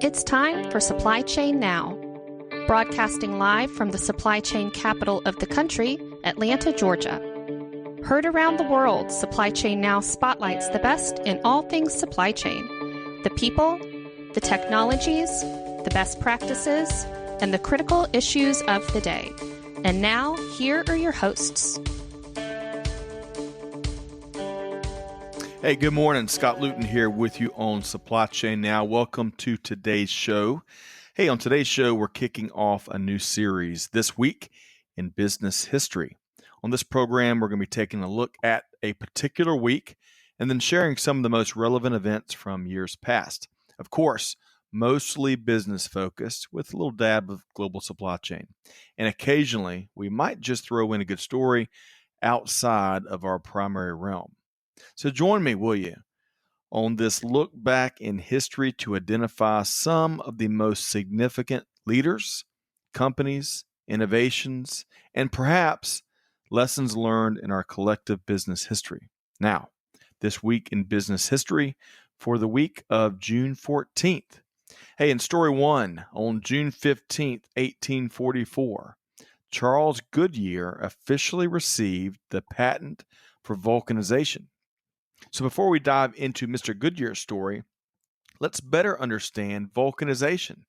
It's time for Supply Chain Now, broadcasting live from the supply chain capital of the country, Atlanta, Georgia. Heard around the world, Supply Chain Now spotlights the best in all things supply chain, the people, the technologies, the best practices, and the critical issues of the day. And now, here are your hosts. Hey, good morning. Scott Luton here with you on Supply Chain Now. Welcome to today's show. Hey, on today's show, we're kicking off a new series this week in business history. On this program, we're going to be taking a look at a particular week and then sharing some of the most relevant events from years past. Of course, mostly business focused with a little dab of global supply chain. And occasionally, we might just throw in a good story outside of our primary realm. So join me, will you, on this look back in history to identify some of the most significant leaders, companies, innovations, and perhaps lessons learned in our collective business history. Now, this week in business history for the week of June 14th. Hey, in story one, on June 15th, 1844, Charles Goodyear officially received the patent for vulcanization. So before we dive into Mr. Goodyear's story, let's better understand vulcanization.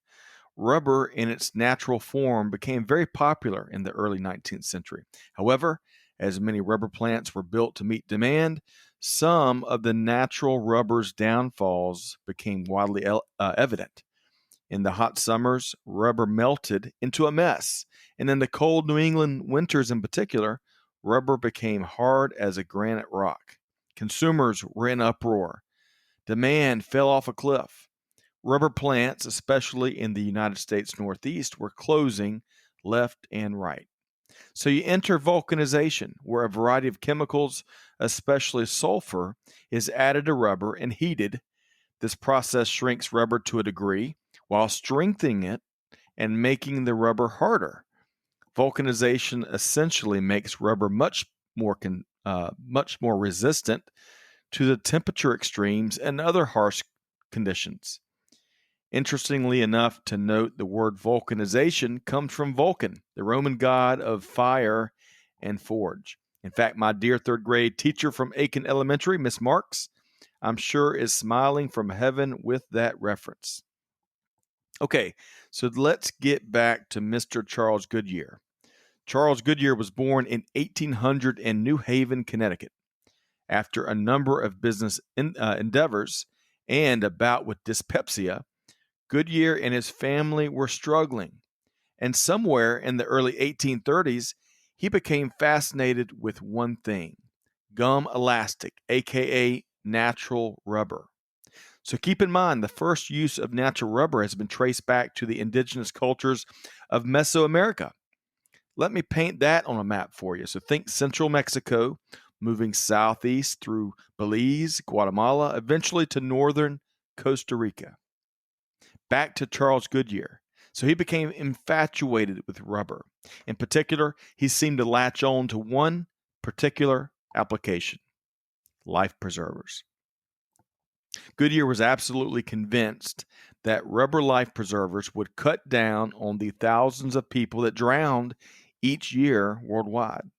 Rubber in its natural form became very popular in the early 19th century. However, as many rubber plants were built to meet demand, some of the natural rubber's downfalls became widely evident. In the hot summers, rubber melted into a mess, and in the cold New England winters in particular, rubber became hard as a granite rock. Consumers were in uproar. Demand fell off a cliff. Rubber plants, especially in the United States Northeast, were closing left and right. So you enter vulcanization, where a variety of chemicals, especially sulfur, is added to rubber and heated. This process shrinks rubber to a degree while strengthening it and making the rubber harder. Vulcanization essentially makes rubber much more resistant to the temperature extremes and other harsh conditions. Interestingly enough to note, the word vulcanization comes from Vulcan, the Roman god of fire and forge. In fact, my dear third grade teacher from Aiken Elementary, Miss Marks, I'm sure is smiling from heaven with that reference. Okay, so let's get back to Mr. Charles Goodyear. Charles Goodyear was born in 1800 in New Haven, Connecticut. After a number of business endeavors and a bout with dyspepsia, Goodyear and his family were struggling. And somewhere in the early 1830s, he became fascinated with one thing: gum elastic, aka natural rubber. So keep in mind, the first use of natural rubber has been traced back to the indigenous cultures of Mesoamerica. Let me paint that on a map for you. So think central Mexico, moving southeast through Belize, Guatemala, eventually to northern Costa Rica. Back to Charles Goodyear. So he became infatuated with rubber. In particular, he seemed to latch on to one particular application: life preservers. Goodyear was absolutely convinced that rubber life preservers would cut down on the thousands of people that drowned each year worldwide.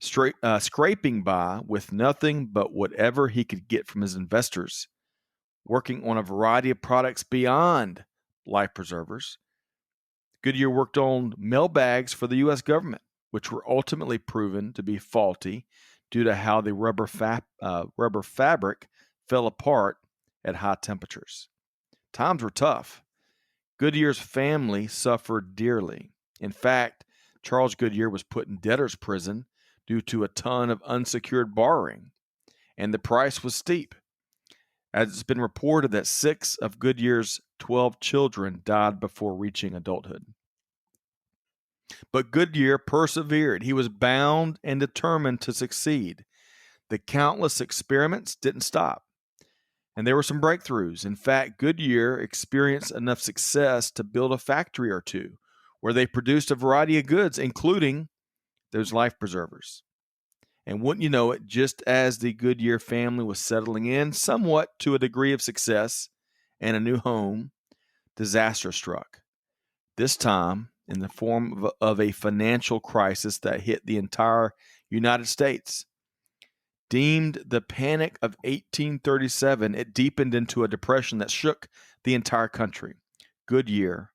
Scraping by with nothing but whatever he could get from his investors, working on a variety of products beyond life preservers. Goodyear worked on mail bags for the U.S. government, which were ultimately proven to be faulty due to how the rubber fabric fell apart at high temperatures. Times were tough. Goodyear's family suffered dearly. In fact, Charles Goodyear was put in debtor's prison due to a ton of unsecured borrowing, and the price was steep. As it's been reported that 6 of Goodyear's 12 children died before reaching adulthood. But Goodyear persevered. He was bound and determined to succeed. The countless experiments didn't stop, and there were some breakthroughs. In fact, Goodyear experienced enough success to build a factory or two where they produced a variety of goods, including those life preservers. And wouldn't you know it, just as the Goodyear family was settling in somewhat to a degree of success and a new home, disaster struck. This time in the form of a financial crisis that hit the entire United States. Deemed the Panic of 1837, it deepened into a depression that shook the entire country. Goodyear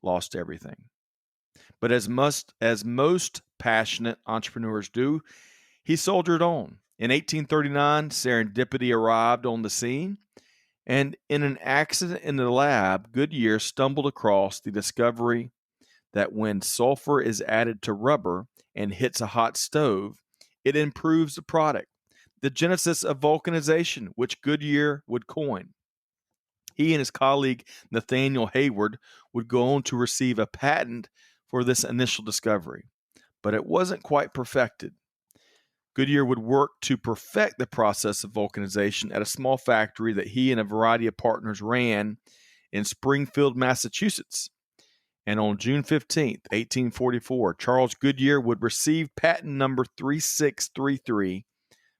lost everything. But as most passionate entrepreneurs do, he soldiered on. In 1839, serendipity arrived on the scene, and in an accident in the lab, Goodyear stumbled across the discovery that when sulfur is added to rubber and hits a hot stove, it improves the product. The genesis of vulcanization, which Goodyear would coin. He and his colleague Nathaniel Hayward would go on to receive a patent for this initial discovery, but it wasn't quite perfected. Goodyear would work to perfect the process of vulcanization at a small factory that he and a variety of partners ran in Springfield, Massachusetts. And on June 15th, 1844, Charles Goodyear would receive patent number 3633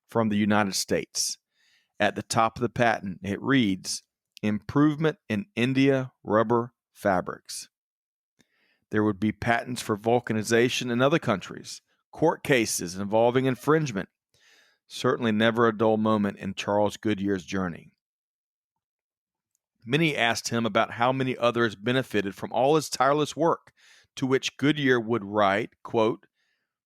from the United States. At the top of the patent, it reads, "Improvement in India rubber fabrics." There would be patents for vulcanization in other countries, court cases involving infringement. Certainly never a dull moment in Charles Goodyear's journey. Many asked him about how many others benefited from all his tireless work, to which Goodyear would write, quote,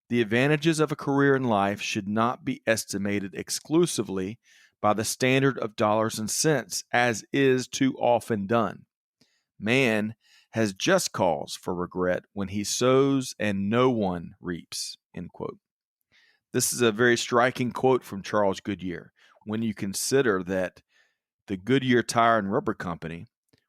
"The advantages of a career in life should not be estimated exclusively by the standard of dollars and cents, as is too often done. Man has just cause for regret when he sows and no one reaps." End quote. This is a very striking quote from Charles Goodyear when you consider that the Goodyear Tire and Rubber Company,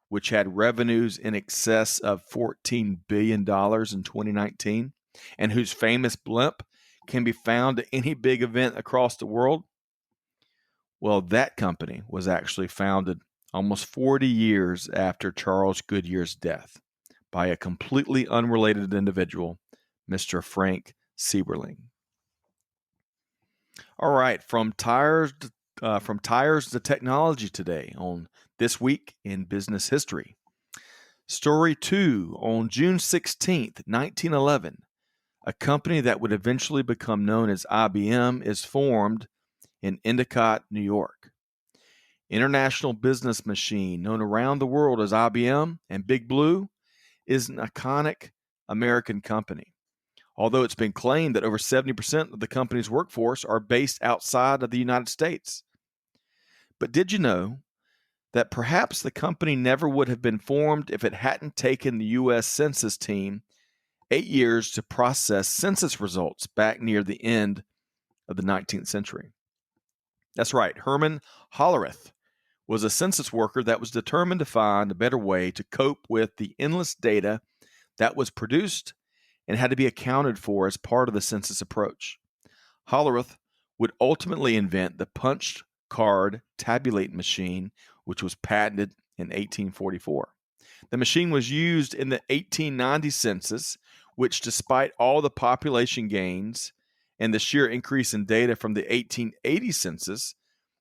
which had revenues in excess of $14 billion in 2019, and whose famous blimp can be found at any big event across the world, well, that company was actually founded almost 40 years after Charles Goodyear's death by a completely unrelated individual, Mr. Frank Sieberling. All right, from tires to technology today on This Week in Business History. Story 2, on June 16th, 1911, a company that would eventually become known as IBM is formed in Endicott, New York. International Business Machine, known around the world as IBM and Big Blue, is an iconic American company. Although it's been claimed that over 70% of the company's workforce are based outside of the United States. But did you know that perhaps the company never would have been formed if it hadn't taken the U.S. Census team 8 years to process census results back near the end of the 19th century? That's right, Hermann Hollerath was a census worker that was determined to find a better way to cope with the endless data that was produced and had to be accounted for as part of the census approach. Hollerath would ultimately invent the punched card tabulating machine, which was patented in 1844. The machine was used in the 1890 census, which, despite all the population gains and the sheer increase in data from the 1880 census,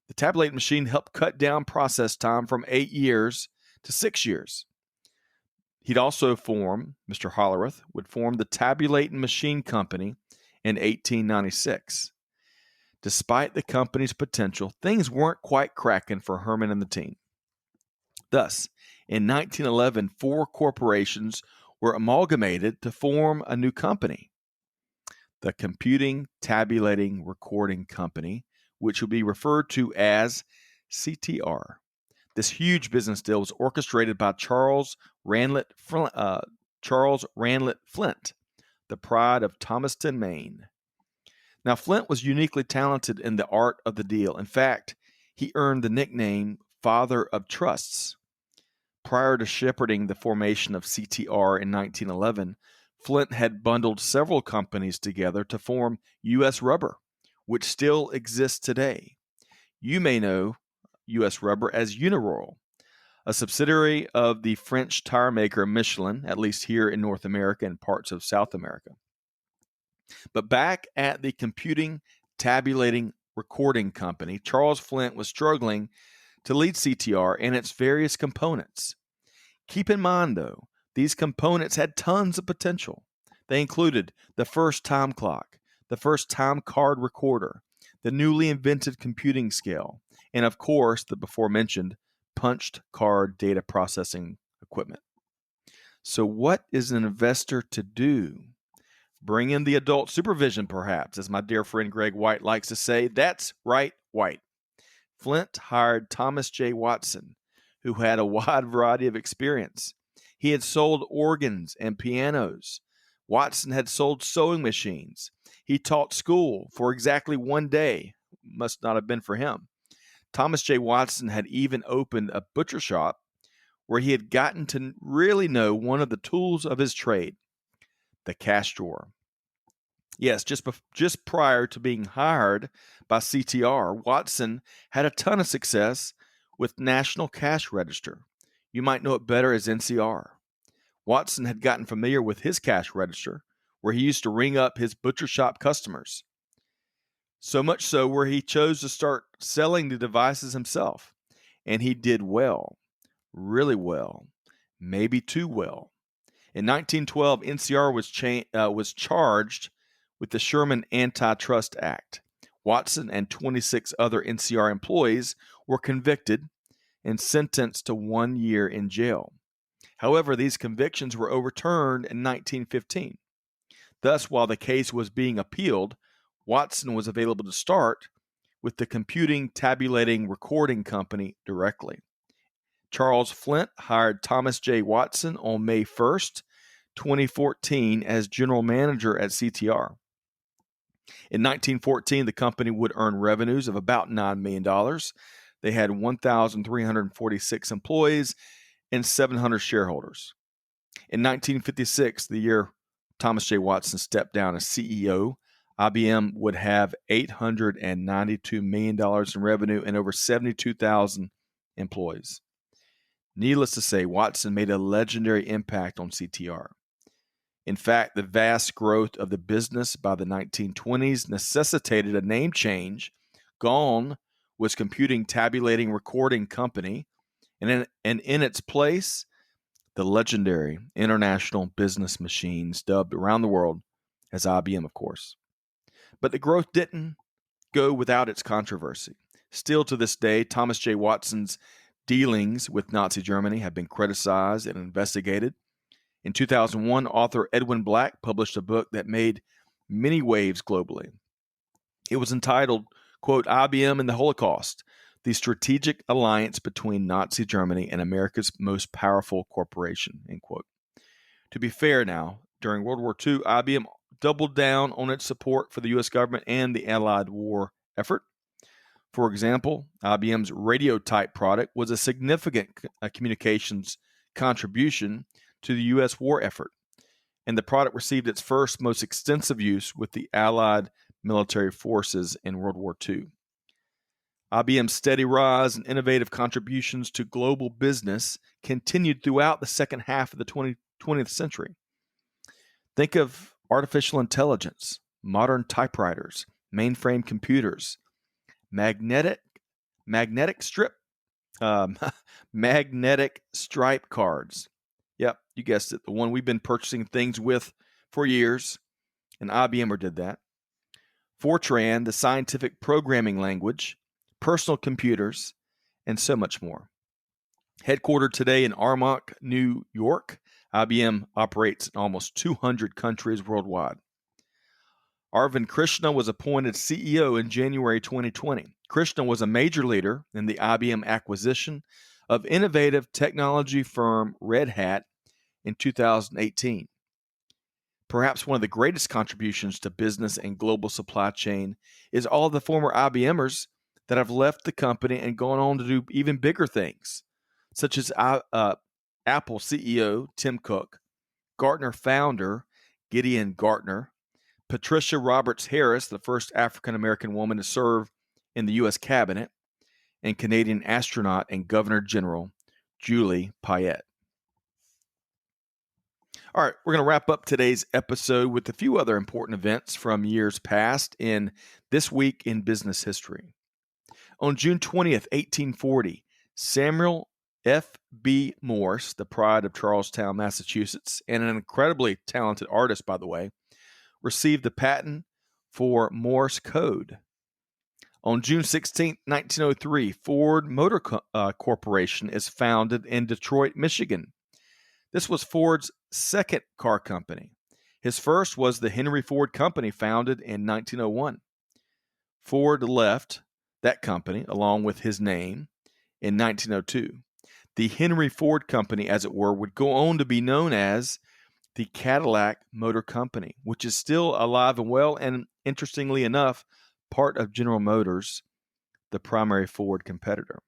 the tabulating machine helped cut down process time from 8 years to 6 years. He'd also Mr. Hollerath would form the Tabulating Machine Company in 1896. Despite the company's potential, things weren't quite cracking for Herman and the team. Thus, in 1911, 4 corporations were amalgamated to form a new company, the Computing, Tabulating, Recording Company, which would be referred to as CTR. This huge business deal was orchestrated by Charles Ranlett Flint, the pride of Thomaston, Maine. Now, Flint was uniquely talented in the art of the deal. In fact, he earned the nickname Father of Trusts. Prior to shepherding the formation of CTR in 1911, Flint had bundled several companies together to form U.S. Rubber, which still exists today. You may know U.S. Rubber as Uniroyal, a subsidiary of the French tire maker Michelin, at least here in North America and parts of South America. But back at the Computing, tabulating recording company, Charles Flint was struggling to lead CTR and its various components. Keep in mind, though, these components had tons of potential. They included the first time clock, the first time card recorder, the newly invented computing scale, and of course, the before-mentioned punched card data processing equipment. So what is an investor to do? Bring in the adult supervision, perhaps, as my dear friend Greg White likes to say. That's right, White. Flint hired Thomas J. Watson, who had a wide variety of experience. He had sold organs and pianos. Watson had sold sewing machines. He taught school for exactly one day. Must not have been for him. Thomas J. Watson had even opened a butcher shop where he had gotten to really know one of the tools of his trade, the cash drawer. Yes, just prior to being hired by CTR, Watson had a ton of success with National Cash Register. You might know it better as NCR. Watson had gotten familiar with his cash register, where he used to ring up his butcher shop customers. So much so where he chose to start selling the devices himself. And he did well, really well, maybe too well. In 1912, NCR was charged with the Sherman Antitrust Act. Watson and 26 other NCR employees were convicted and sentenced to 1 year in jail. However, these convictions were overturned in 1915. Thus, while the case was being appealed, Watson was available to start with the computing, tabulating, recording company directly. Charles Flint hired Thomas J. Watson on May 1st, 2014 as general manager at CTR. In 1914, the company would earn revenues of about $9 million. They had 1,346 employees and 700 shareholders. In 1956, the year Thomas J. Watson stepped down as CEO, IBM would have $892 million in revenue and over 72,000 employees. Needless to say, Watson made a legendary impact on CTR. In fact, the vast growth of the business by the 1920s necessitated a name change. Gone was Computing, Tabulating, Recording Company, and in its place, the legendary International Business Machines, dubbed around the world as IBM, of course. But the growth didn't go without its controversy. Still to this day, Thomas J. Watson's dealings with Nazi Germany have been criticized and investigated. In 2001, author Edwin Black published a book that made many waves globally. It was entitled, quote, IBM and the Holocaust, the strategic alliance between Nazi Germany and America's most powerful corporation, end quote. To be fair now, during World War II, IBM doubled down on its support for the U.S. government and the Allied war effort. For example, IBM's radio type product was a significant communications contribution to the U.S. war effort, and the product received its first, most extensive use with the Allied military forces in World War II. IBM's steady rise and innovative contributions to global business continued throughout the second half of the 20th century. Think of artificial intelligence, modern typewriters, mainframe computers, magnetic stripe cards. Yep, you guessed it. The one we've been purchasing things with for years. And IBM did that. Fortran, the scientific programming language, personal computers, and so much more. Headquartered today in Armonk, New York, IBM operates in almost 200 countries worldwide. Arvind Krishna was appointed CEO in January 2020. Krishna was a major leader in the IBM acquisition of innovative technology firm Red Hat in 2018. Perhaps one of the greatest contributions to business and global supply chain is all the former IBMers that have left the company and gone on to do even bigger things, such as Apple CEO Tim Cook, Gartner founder Gideon Gartner, Patricia Roberts Harris, the first African-American woman to serve in the U.S. cabinet, and Canadian astronaut and Governor General Julie Payette. All right, we're going to wrap up today's episode with a few other important events from years past in This Week in Business History. On June 20th, 1840, Samuel F.B. Morse, the pride of Charlestown, Massachusetts, and an incredibly talented artist, by the way, received the patent for Morse code. On June 16, 1903, Ford Motor Corporation is founded in Detroit, Michigan. This was Ford's second car company. His first was the Henry Ford Company, founded in 1901. Ford left that company, along with his name, in 1902. The Henry Ford Company, as it were, would go on to be known as the Cadillac Motor Company, which is still alive and well, and interestingly enough, part of General Motors, the primary Ford competitor.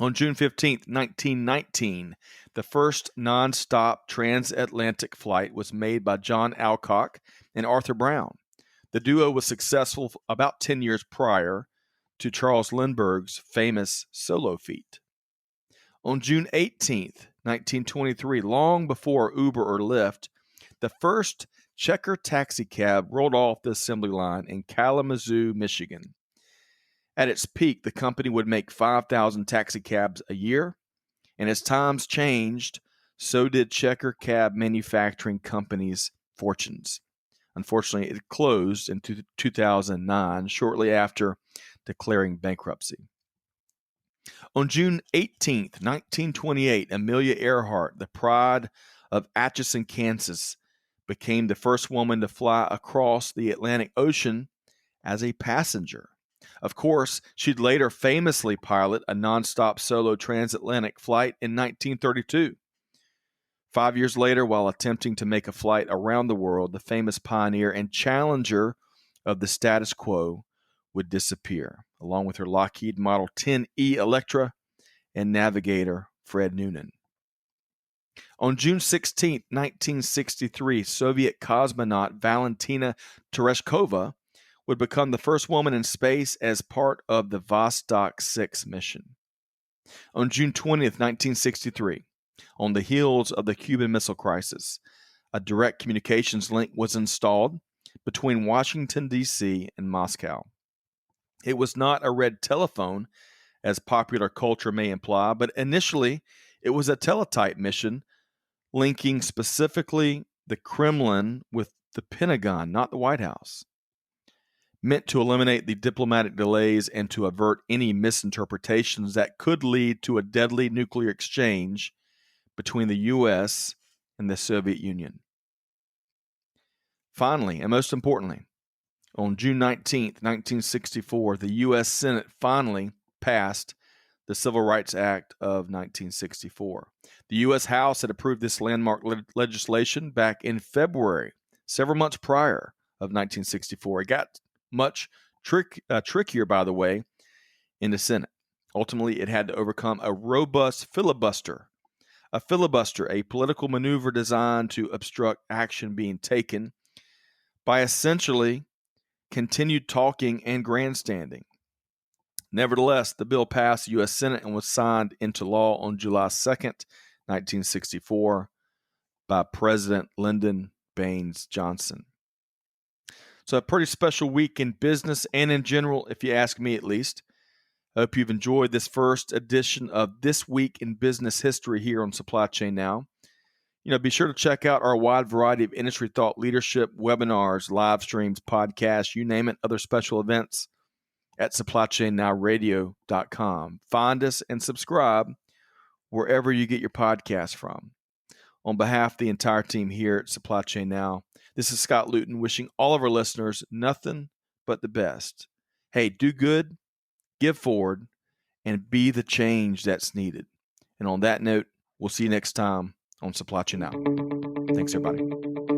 On June 15, 1919, the first nonstop transatlantic flight was made by John Alcock and Arthur Brown. The duo was successful about 10 years prior to Charles Lindbergh's famous solo feat. On June 18, 1923, long before Uber or Lyft, the first Checker taxicab rolled off the assembly line in Kalamazoo, Michigan. At its peak, the company would make 5,000 taxicabs a year, and as times changed, so did Checker Cab Manufacturing Company's fortunes. Unfortunately, it closed in 2009, shortly after declaring bankruptcy. On June 18, 1928, Amelia Earhart, the pride of Atchison, Kansas, became the first woman to fly across the Atlantic Ocean as a passenger. Of course, she'd later famously pilot a nonstop solo transatlantic flight in 1932. 5 years later, while attempting to make a flight around the world, the famous pioneer and challenger of the status quo would disappear, along with her Lockheed Model 10E Electra and navigator Fred Noonan. On June 16, 1963, Soviet cosmonaut Valentina Tereshkova would become the first woman in space as part of the Vostok 6 mission. On June 20th, 1963, on the heels of the Cuban Missile Crisis, a direct communications link was installed between Washington, D.C. and Moscow. It was not a red telephone, as popular culture may imply, but initially it was a teletype mission linking specifically the Kremlin with the Pentagon, not the White House. Meant to eliminate the diplomatic delays and to avert any misinterpretations that could lead to a deadly nuclear exchange between the U.S. and the Soviet Union. Finally, and most importantly, on June 19, 1964, the U.S. Senate finally passed the Civil Rights Act of 1964. The U.S. House had approved this landmark legislation back in February, several months prior of 1964. It got much trickier, by the way, in the Senate. Ultimately, it had to overcome a robust filibuster. A filibuster, a political maneuver designed to obstruct action being taken by essentially continued talking and grandstanding. Nevertheless, the bill passed the U.S. Senate and was signed into law on July 2nd, 1964, by President Lyndon Baines Johnson. So a pretty special week in business and in general, if you ask me at least. I hope you've enjoyed this first edition of This Week in Business History here on Supply Chain Now. Be sure to check out our wide variety of industry thought leadership, webinars, live streams, podcasts, you name it, other special events at supplychainnowradio.com. Find us and subscribe wherever you get your podcasts from. On behalf of the entire team here at Supply Chain Now, this is Scott Luton wishing all of our listeners nothing but the best. Hey, do good, give forward, and be the change that's needed. And on that note, we'll see you next time on Supply Chain Now. Thanks, everybody.